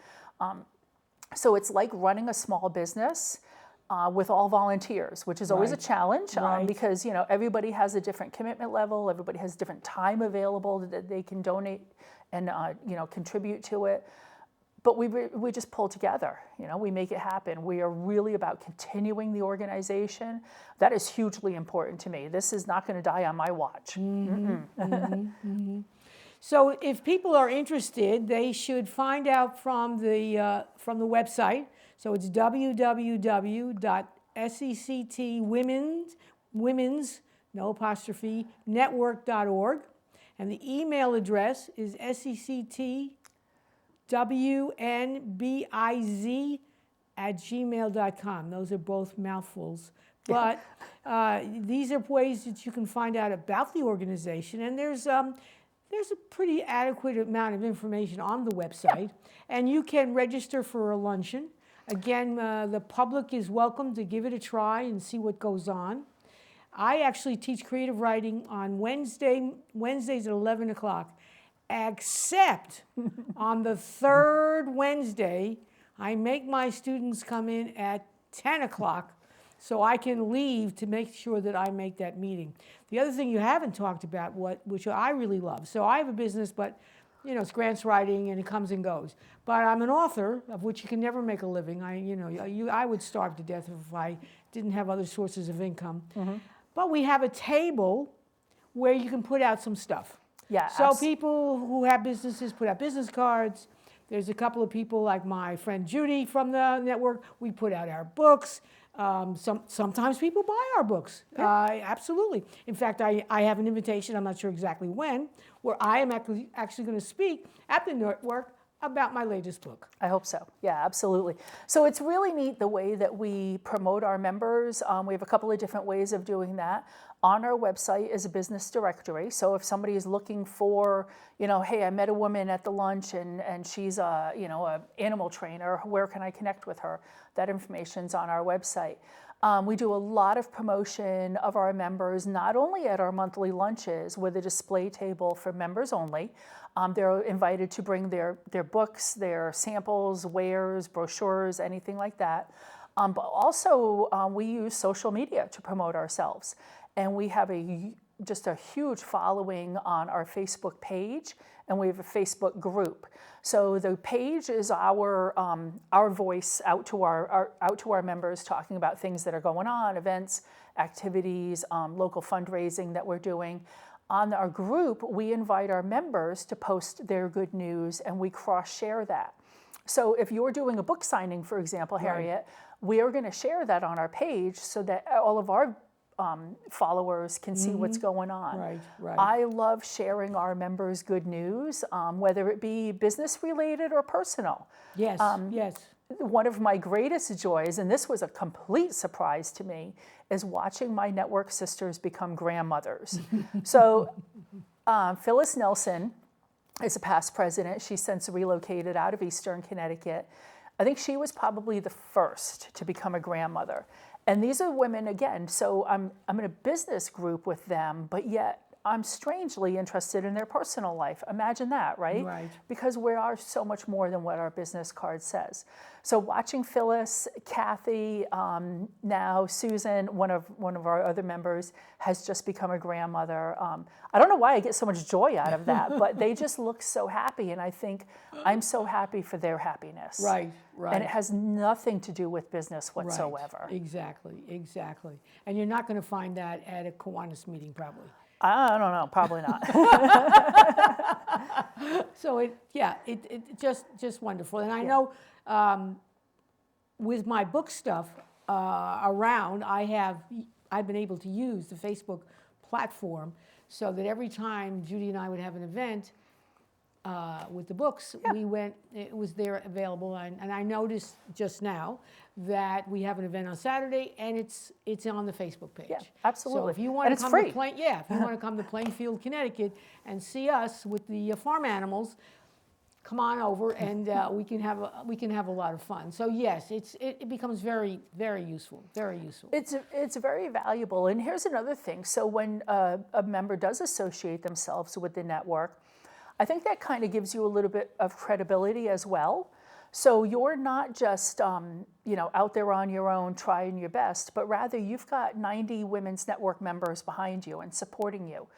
So it's like running a small business. With all volunteers, which is always a challenge because everybody has a different commitment level, everybody has different time available that they can donate and contribute to it. But we just pull together, we make it happen. We are really about continuing the organization. That is hugely important to me. This is not going to die on my watch. Mm-hmm. Mm-hmm. Mm-hmm. So if people are interested, they should find out from the website. So it's www.sectwomen's, no apostrophe, network.org. And the email address is sectwnbiz@gmail.com. Those are both mouthfuls. But these are ways that you can find out about the organization. And there's a pretty adequate amount of information on the website. And you can register for a luncheon. Again, the public is welcome to give it a try and see what goes on. I actually teach creative writing on Wednesdays at 11 o'clock, except on the third Wednesday, I make my students come in at 10 o'clock so I can leave to make sure that I make that meeting. The other thing you haven't talked about, which I really love, so I have a business, but it's grants writing and it comes and goes. But I'm an author, of which you can never make a living. I would starve to death if I didn't have other sources of income. Mm-hmm. But we have a table where you can put out some stuff. Yeah. So people who have businesses put out business cards. There's a couple of people like my friend Judy from the network. We put out our books. Sometimes people buy our books. Yeah. Absolutely. In fact, I have an invitation, I'm not sure exactly when, where I am actually going to speak at the network about my latest book. I hope so. Yeah, absolutely. So it's really neat the way that we promote our members. We have a couple of different ways of doing that. On our website is a business directory. So if somebody is looking for, hey, I met a woman at the lunch and she's a animal trainer, where can I connect with her? That information's on our website. We do a lot of promotion of our members, not only at our monthly lunches with a display table for members only. They're invited to bring their books, their samples, wares, brochures, anything like that. But also we use social media to promote ourselves. And we have just a huge following on our Facebook page, and we have a Facebook group. So the page is our voice out to our members, talking about things that are going on, events, activities, local fundraising that we're doing. On our group, we invite our members to post their good news, and we cross-share that. So if you're doing a book signing, for example, Harriet, we are going to share that on our page so that all of our followers can see what's going on. Right, right. I love sharing our members' good news, whether it be business related or personal. Yes, yes. One of my greatest joys, and this was a complete surprise to me, is watching my network sisters become grandmothers. So Phyllis Nelson is a past president. She's since relocated out of Eastern Connecticut. I think she was probably the first to become a grandmother. And these are women, again, so I'm in a business group with them, but yet I'm strangely interested in their personal life. Imagine that, right? Right. Because we are so much more than what our business card says. So watching Phyllis, Kathy, now Susan, one of our other members, has just become a grandmother. I don't know why I get so much joy out of that, but they just look so happy, and I think I'm so happy for their happiness. Right, right. And it has nothing to do with business whatsoever. Right. Exactly, exactly. And you're not going to find that at a Kiwanis meeting, probably. I don't know, probably not. So it just wonderful. And I know with my book stuff around, I've been able to use the Facebook platform so that every time Judy and I would have an event with the books, it was there available. And I noticed just now that we have an event on Saturday, and it's on the Facebook page. Yeah, absolutely. So if you want and to it's come free. to if you want to come to Plainfield, Connecticut, and see us with the farm animals, come on over, and we can have a lot of fun. So yes, it becomes very, very useful. Very useful. It's very valuable. And here's another thing. So when a member does associate themselves with the network, I think that kind of gives you a little bit of credibility as well. So you're not just out there on your own trying your best, but rather you've got 90 Women's Network members behind you and supporting you.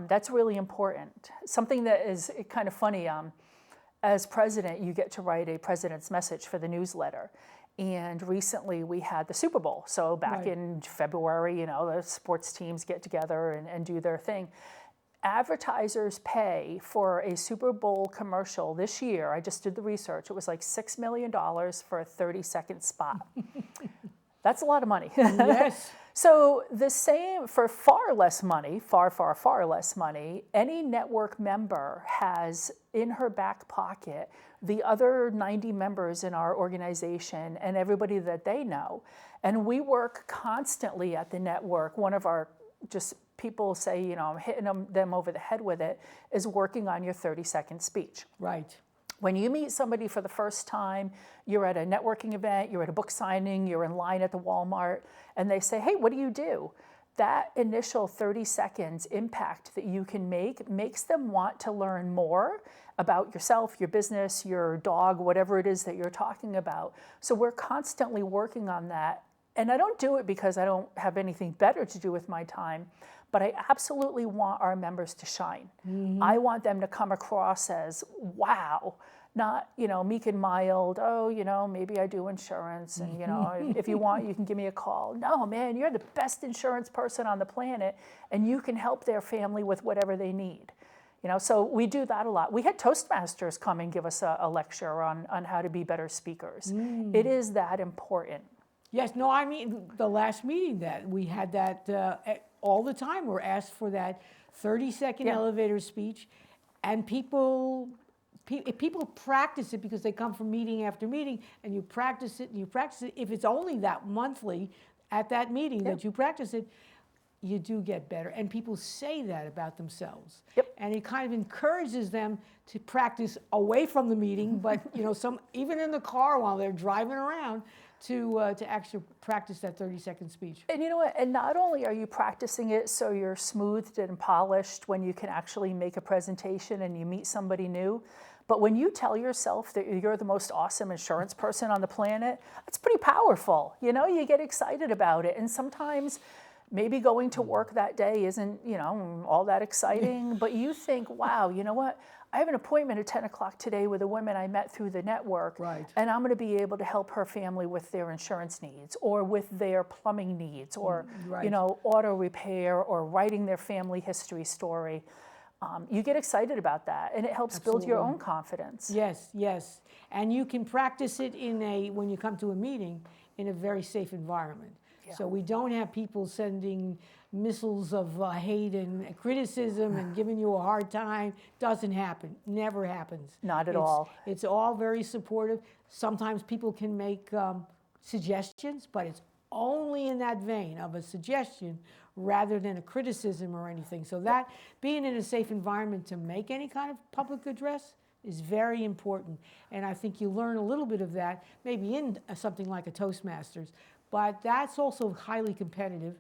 That's really important. Something that is kind of funny, as president, you get to write a president's message for the newsletter. And recently we had the Super Bowl. So back in February, the sports teams get together and do their thing. Advertisers pay for a Super Bowl commercial this year. I just did the research. It was like $6 million for a 30-second spot. That's a lot of money. Yes. So the same, for far less money, far less money, any network member has in her back pocket the other 90 members in our organization and everybody that they know. And we work constantly at the network. One of our people say, I'm hitting them over the head with it, is working on your 30-second speech. Right. When you meet somebody for the first time, you're at a networking event, you're at a book signing, you're in line at the Walmart, and they say, hey, what do you do? That initial 30 seconds impact that you can make makes them want to learn more about yourself, your business, your dog, whatever it is that you're talking about. So we're constantly working on that. And I don't do it because I don't have anything better to do with my time, but I absolutely want our members to shine. Mm-hmm. I want them to come across as, wow, not, meek and mild, maybe I do insurance, and, if you want, you can give me a call. No, man, you're the best insurance person on the planet, and you can help their family with whatever they need. So we do that a lot. We had Toastmasters come and give us a lecture on how to be better speakers. It is that important. Yes, no, I mean, the last meeting that we had that all the time, we're asked for that 30-second elevator speech, and people practice it because they come from meeting after meeting, and you practice it, and you practice it. If it's only that monthly at that meeting that you practice it, you do get better. And people say that about themselves. Yep. And it kind of encourages them to practice away from the meeting, but even in the car while they're driving around, to actually practice that 30-second speech. And you know what? And not only are you practicing it so you're smoothed and polished when you can actually make a presentation and you meet somebody new, but when you tell yourself that you're the most awesome insurance person on the planet, that's pretty powerful. You get excited about it. And sometimes maybe going to work that day isn't, all that exciting, but you think, wow, you know what? I have an appointment at 10 o'clock today with a woman I met through the network, and I'm going to be able to help her family with their insurance needs or with their plumbing needs or, auto repair or writing their family history story. You get excited about that, and it helps build your own confidence. Yes, yes. And you can practice it when you come to a meeting in a very safe environment. So we don't have people sending missiles of hate and criticism and giving you a hard time. Doesn't happen. Never happens. Not at all. It's all very supportive. Sometimes people can make suggestions, but it's only in that vein of a suggestion rather than a criticism or anything. So that being in a safe environment to make any kind of public address is very important. And I think you learn a little bit of that maybe in something like a Toastmasters. But that's also highly competitive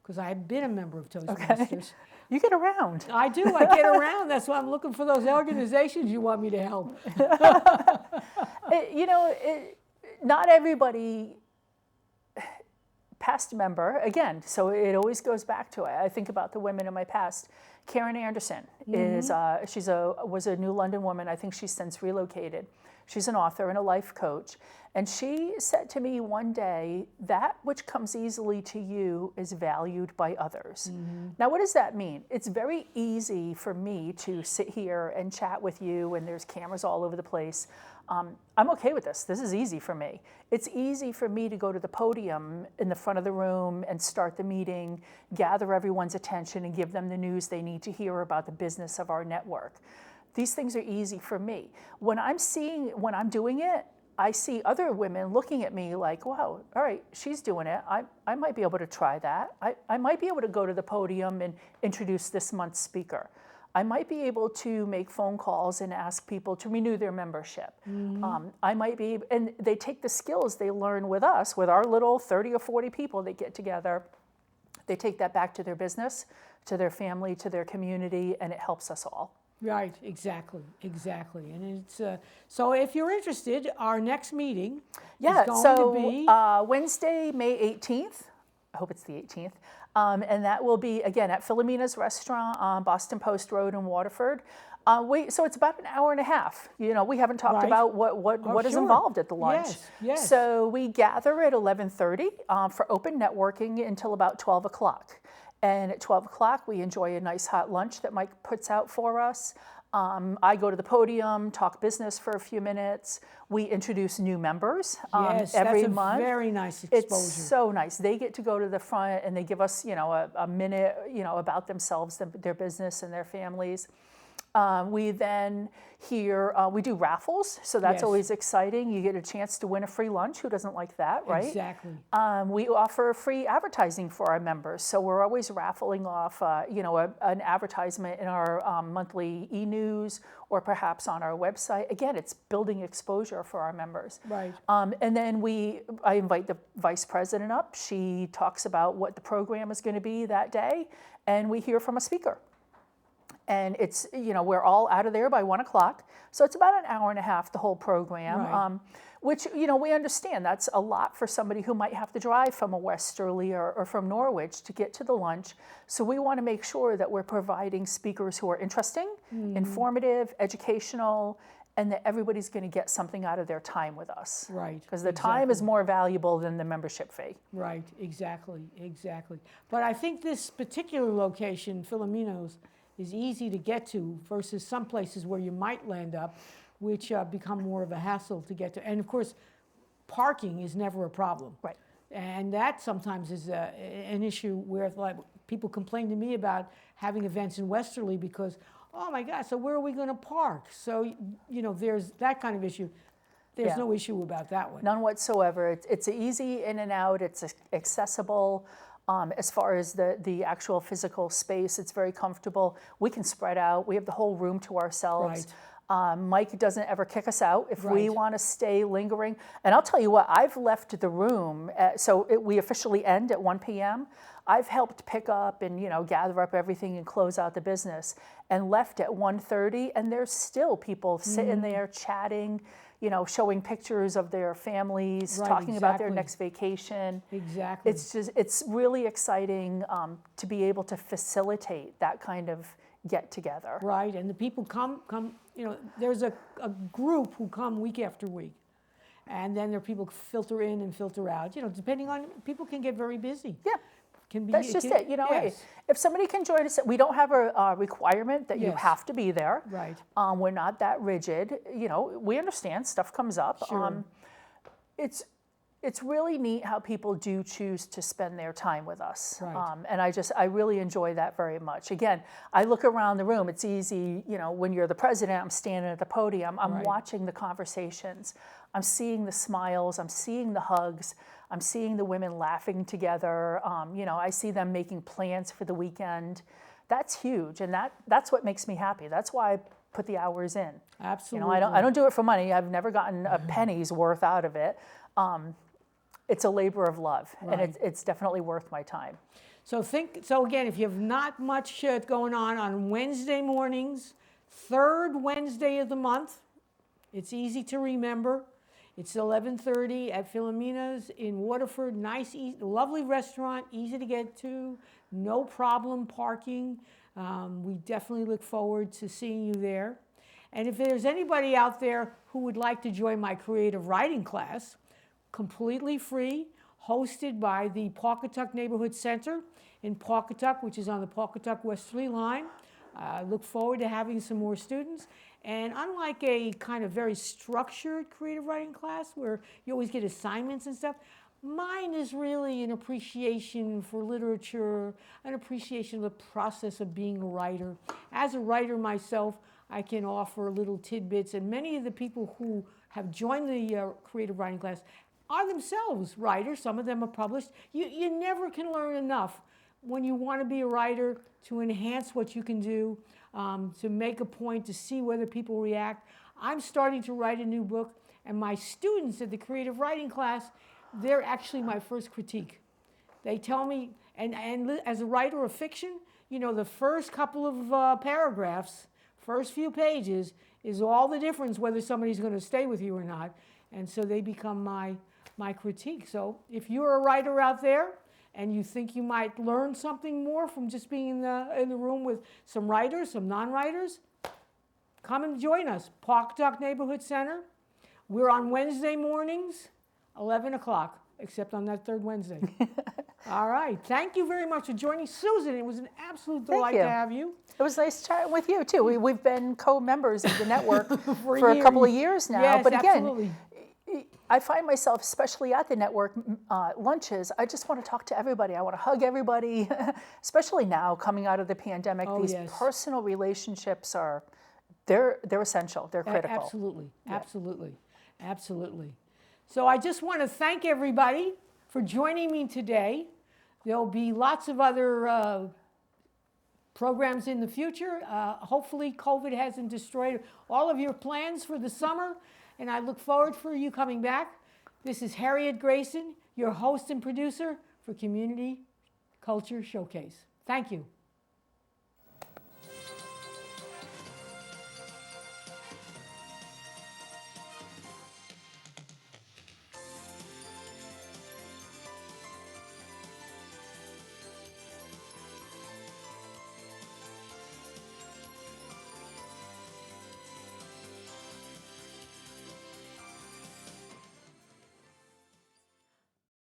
because I've been a member of Toastmasters. Okay. You get around. I do. I get around. That's why I'm looking for those organizations you want me to help. Not everybody, past member, again, so it always goes back to it. I think about the women in my past. Karen Anderson was a New London woman. I think she's since relocated. She's an author and a life coach. And she said to me one day, that which comes easily to you is valued by others. Now, what does that mean? It's very easy for me to sit here and chat with you, and there's cameras all over the place. I'm okay with this. This is easy for me. It's easy for me to go to the podium in the front of the room and start the meeting, gather everyone's attention, and give them the news they need to hear about the business of our network. These things are easy for me. When I'm doing it, I see other women looking at me like, wow, all right, she's doing it. I might be able to try that. I might be able to go to the podium and introduce this month's speaker. I might be able to make phone calls and ask people to renew their membership. I might be, and they take the skills they learn with us, with our little 30 or 40 people that get together. They take that back to their business, to their family, to their community, and it helps us all. Right, exactly. And it's so if you're interested, our next meeting is going to be Wednesday, May 18th. I hope it's the 18th. And that will be, again, at Philomena's Restaurant on Boston Post Road in Waterford. So it's about an hour and a half. We haven't talked about what is involved at the lunch. Yes. So we gather at 11:30 for open networking until about 12 o'clock. And at 12 o'clock, we enjoy a nice hot lunch that Mike puts out for us. I go to the podium, talk business for a few minutes. We introduce new members every month. That's a very nice exposure. It's so nice. They get to go to the front and they give us, a minute, about themselves, their business, and their families. We then we do raffles, so that's always exciting. You get a chance to win a free lunch. Who doesn't like that, right? Exactly. We offer free advertising for our members, so we're always raffling off, an advertisement in our monthly e-news or perhaps on our website. Again, it's building exposure for our members. Right. And then I invite the vice president up. She talks about what the program is going to be that day, and we hear from a speaker. And it's, we're all out of there by 1 o'clock. So it's about an hour and a half, the whole program, right. Which, we understand that's a lot for somebody who might have to drive from a Westerly or from Norwich to get to the lunch. So we want to make sure that we're providing speakers who are interesting, informative, educational, and that everybody's going to get something out of their time with us. Right. Because the time is more valuable than the membership fee. Right, exactly. But I think this particular location, Filomena's, is easy to get to versus some places where you might land up, which become more of a hassle to get to. And of course, parking is never a problem. Right. And that sometimes is an issue where people complain to me about having events in Westerly because, oh my God, so where are we going to park? So, there's that kind of issue. There's no issue about that one. None whatsoever. It's easy in and out. It's accessible. As far as the actual physical space, it's very comfortable. We can spread out. We have the whole room to ourselves. Right. Mike doesn't ever kick us out if we want to stay lingering. And I'll tell you what, I've left the room, we officially end at 1 p.m. I've helped pick up and gather up everything and close out the business and left at 1:30, and there's still people sitting there chatting, showing pictures of their families, talking about their next vacation. Exactly. It's really exciting to be able to facilitate that kind of get together. Right, and the people come, there's a group who come week after week. And then there are people who filter in and filter out, depending on, people can get very busy. Yeah. That's just it. Yes. If somebody can join us, we don't have a requirement that you have to be there. Right. We're not that rigid. We understand stuff comes up. Sure. it's really neat how people do choose to spend their time with us. Right. And I really enjoy that very much. Again, I look around the room, it's easy, when you're the president, I'm standing at the podium, I'm Right. watching the conversations, I'm seeing the smiles, I'm seeing the hugs, I'm seeing the women laughing together, I see them making plans for the weekend. That's huge, and that's what makes me happy. That's why I put the hours in. Absolutely. I don't do it for money. I've never gotten a penny's worth out of it. It's a labor of love, Right. and it's definitely worth my time. So again, if you have not much going on Wednesday mornings, third Wednesday of the month, it's easy to remember. It's 11:30 at Philomena's in Waterford. Nice, lovely restaurant, easy to get to, no problem parking. We definitely look forward to seeing you there. And if there's anybody out there who would like to join my creative writing class, completely free, hosted by the Pawcatuck Neighborhood Center in Pawcatuck, which is on the Pawcatuck-Westerly line. I look forward to having some more students. And unlike a kind of very structured creative writing class where you always get assignments and stuff, mine is really an appreciation for literature, an appreciation of the process of being a writer. As a writer myself, I can offer little tidbits, and many of the people who have joined the creative writing class are themselves writers. Some of them are published. You never can learn enough when you want to be a writer to enhance what you can do, to make a point, to see whether people react. I'm starting to write a new book, and my students at the creative writing class, they're actually my first critique. They tell me, and as a writer of fiction, the first couple of paragraphs, first few pages, is all the difference whether somebody's going to stay with you or not. And so they become my critique. So if you're a writer out there and you think you might learn something more from just being in the room with some writers, some non-writers, come and join us. Pawcatuck Neighborhood Center. We're on Wednesday mornings, 11 o'clock, except on that third Wednesday. All right. Thank you very much for joining. Susan, it was an absolute delight to have you. It was nice chatting with you, too. We've been co-members of the network for a couple of years now. Yes, but again, absolutely. I find myself, especially at the network lunches, I just want to talk to everybody. I want to hug everybody, especially now coming out of the pandemic. Oh, these yes. personal relationships they're essential. They're critical. Absolutely, absolutely, absolutely. So I just want to thank everybody for joining me today. There'll be lots of other programs in the future. Hopefully COVID hasn't destroyed all of your plans for the summer, and I look forward for you coming back. This is Harriet Grayson, your host and producer for Community Culture Showcase. Thank you.